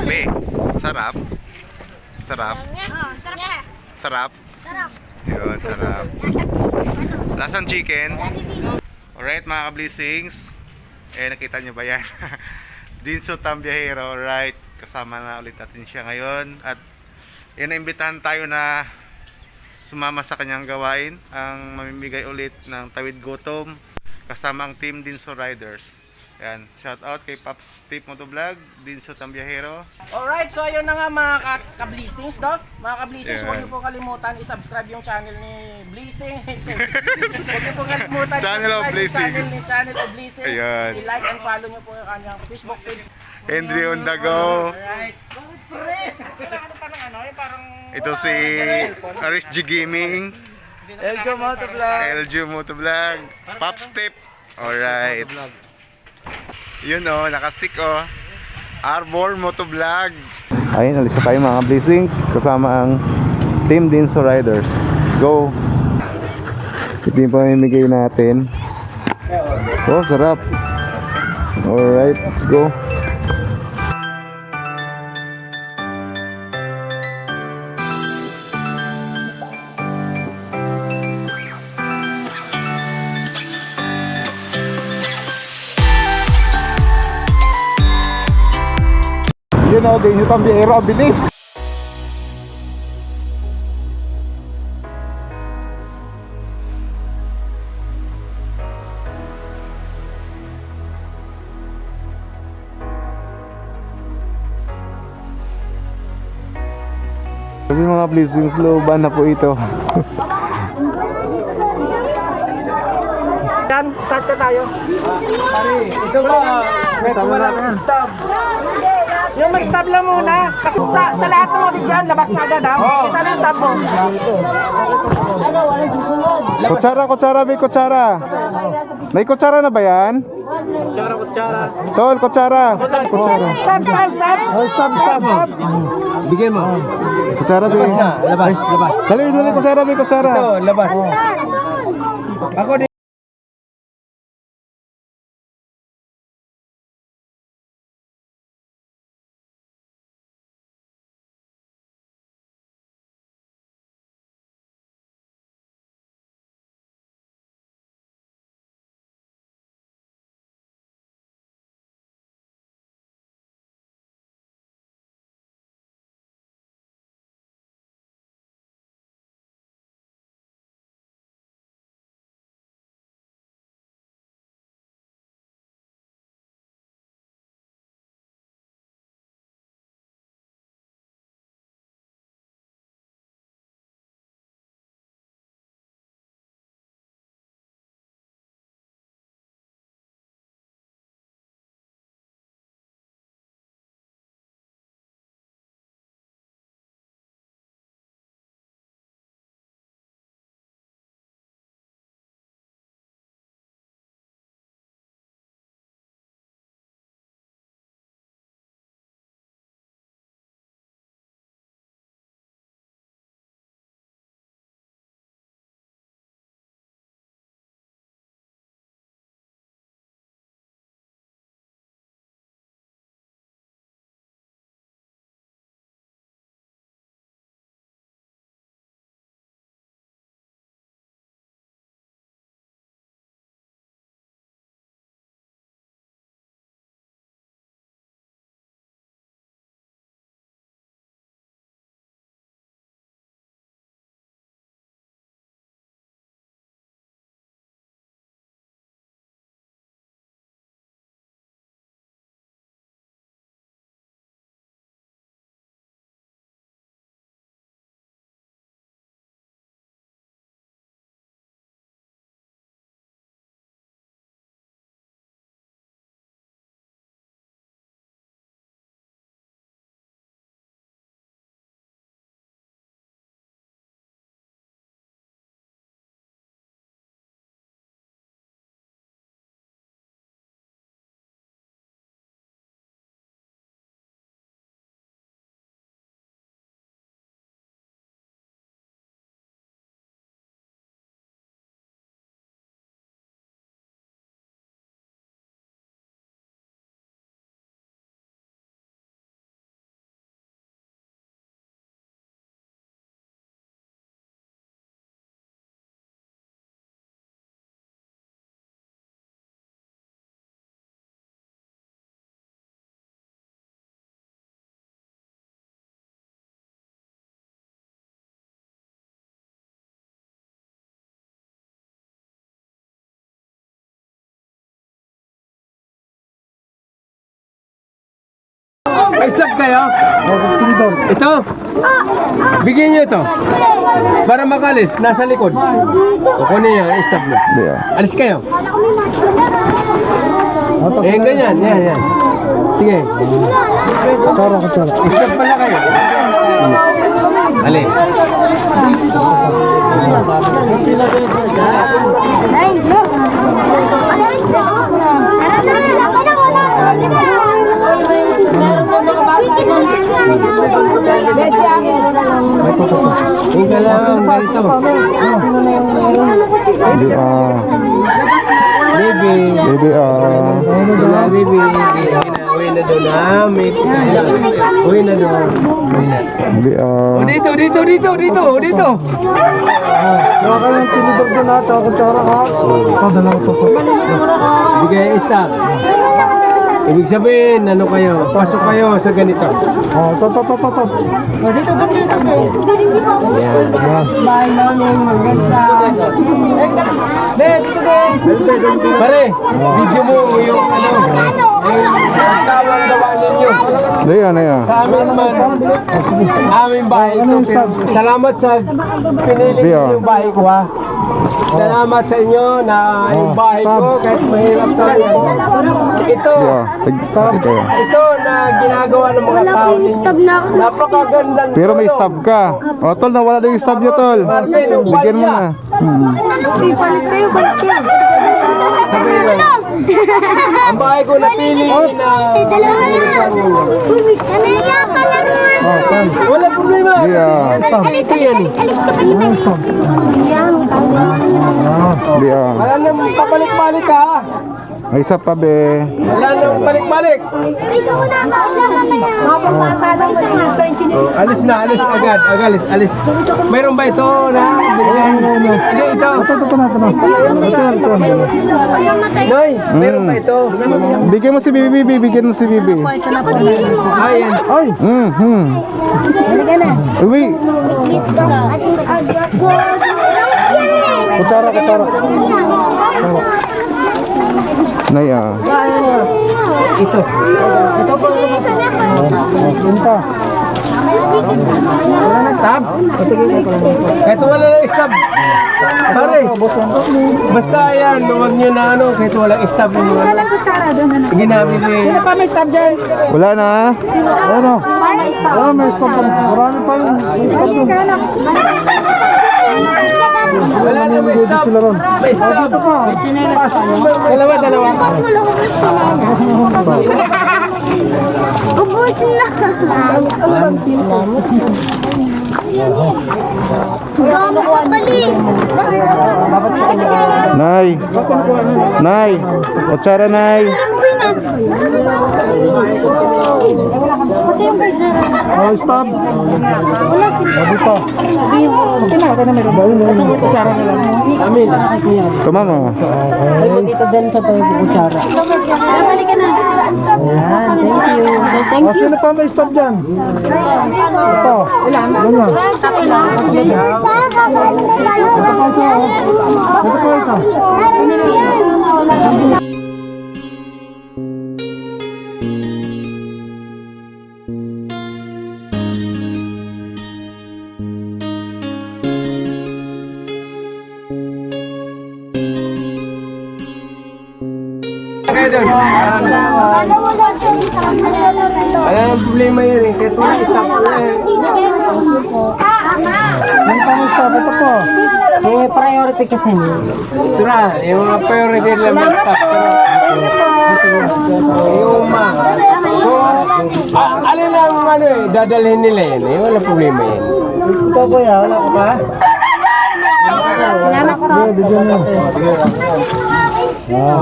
Be, sarap. Sarap. Oh, sarap ka. Sarap. Sarap. Yun, sarap. Lasang Lasang chicken. chicken. Alright mga ka-blessings. Nakita nyo ba yan? Dinso Tambiyahero, right? Kasama na ulit natin siya ngayon. At naimbitahan tayo na sumama sa kanyang gawain. Ang mamimigay ulit ng Tawid Gutom. Kasama ang team Dinso Riders. Yan, shout out kay Pops Tip Motovlog, Dinso Tambiyahero. Alright, so ayun na nga mga ka-blessings, no? Mga ka-blessings, Yeah. huwag niyo po kalimutan i-subscribe yung channel ni Blessings. Huwag niyo po kalimutan Channel of i-subscribe Blessings. yung channel of Blessings. Ayan. I-like and follow niyo po yung kanyang Facebook page. Henry on the go. Alright. Bakit pre? Ano pa ng ano? Yung parang... Ito si Aris G Gaming, Eljo Motovlog. LG Motovlog, Pops Tip. Alright. Yun o, nakasik o. Arbor Motovlog. Ayun, alis na tayo mga blessings. Kasama ang team Dinso Riders. Let's go. Ito yung pamimigay natin. Oh, sarap. Alright, let's go. Yun o, din yung Tambiyahero, ang bilis. Sabi mga blessings, looban na po ito. Yan, start na tayo. Ito ba? Kasama natin. Yung mag-stop lang muna. Kasi sa lahat ng mga dyan, labas na agad ha. Isa lang stop mo. Kutsara, kutsara, may kutsara. May kutsara na ba yan? Kutsara. Tol, kutsara. Kutsara. Stop, stop, stop. Stop. Bigyan mo. Kutsara, be. Labas. Dali, dali, kutsara, be, kutsara. Labas. Ako May stop kayo? Ito? Bigyan nyo ito. Para makalis, nasa likod. Kunin nyo, stop nyo. Alis kayo. Ganyan, yan. Sige. Stop pala kayo. Alin. Ay, look. Tingnan lang dito. Baby. Baby, Baby. Uwi na doon namin. Uwi na doon. baby, O dito. Baka yung tinidor doon natin ako tsara ka. Dalawa to. Bigay stop. Ibig sabihin, ano kayo? Pasok kayo sa ganito. To. Yan. Bye namin, maganda. Pare, video mo yung yung tawag gawa ninyo. Ayan. Sa amin man, aming bahay ito. Salamat sa pinili niyo yung bahay ko ha. Salamat sa inyo na yung bahay ko kahit mahirap tayo. Ito na ginagawa ng mga Wala po tao. yung stab na ako. Napakagandang Pero may tulong. stop ka. O, tol, nawala na yung stop nyo, tol. Bigyan mo na. Balik kayo. Sabihin mo, ang bahay ko napili na Dalawa na. Kanaya pa lang. wala problema. Alis Ito yan eh. ka pa yun. Wala nang papalik-balik ha. May isa pa, be. Wala nang balik-balik. Isa ko na ako. Alis na, agad, alis. Mayroon ba ito na? Hindi, ito. Noy, mayroon ba ito? Bigyan mo si Bibi, bigyan mo si Bibi. Ayan. Ay! Uwi! Kutsara. Nay, Ito. Wala na stop? Kahit wala na stop. Pare, basta yan, huwag nyo na ano, kahit walang stop. Ginamit ko eh. Pa may stop dyan. wala na. Ano? May stop pa. Marami pa yung stop doon. Wala na may stop. Sila ron. May stop. Dalawa. Ubus na. Gamo ka pali. Nay! Kutsara, Nay! Oh, stop. Dito. Amin. Tumama. Balik ka na. Thank Oh, sino pa may stop dyan? Ito. Ilan? Ganyan. Ito pa isa. Kayo doon. Wala nang problema yan eh. Kahit wala stop na eh. Sino pa may stop? Ito po. May priority kasi niyo. Tura, yung mga priority lang may stop. Yung So, alin lang ano eh, dadalhin nila yan eh. Wala problema yan. Ito kuya, wala ko pa?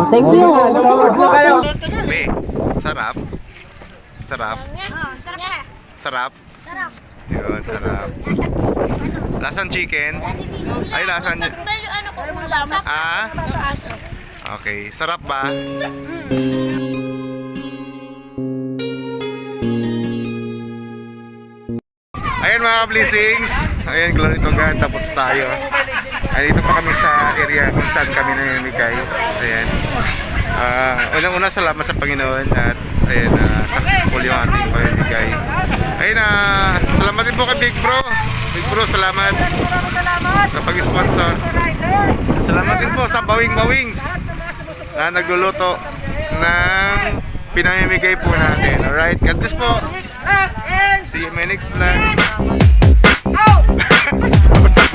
Thank you. Kayo. Be, sarap. Sarap. Sarap ka. Sarap. Yun, sarap. Lasan chicken? Ay, lasan... Ano ko ulam? Ah? Okay. Sarap ba? Ayan mga blessings. Ayan, glory to God. Tapos tayo. Ay, dito pa kami sa area kung saan kami namimigay. Ayan. Unang-una, salamat sa Panginoon at ayan, successful sample yung ating pamimigay. Ayun na, salamat din po kay Big Bro. Big Bro, salamat sa pag-sponsor. Salamat din po sa Bawing-Bawings na nagluluto ng pinamimigay po natin. Alright, God bless po. See you in my next vlog.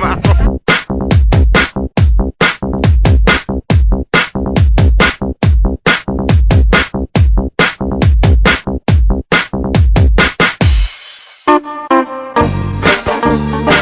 Tama ako.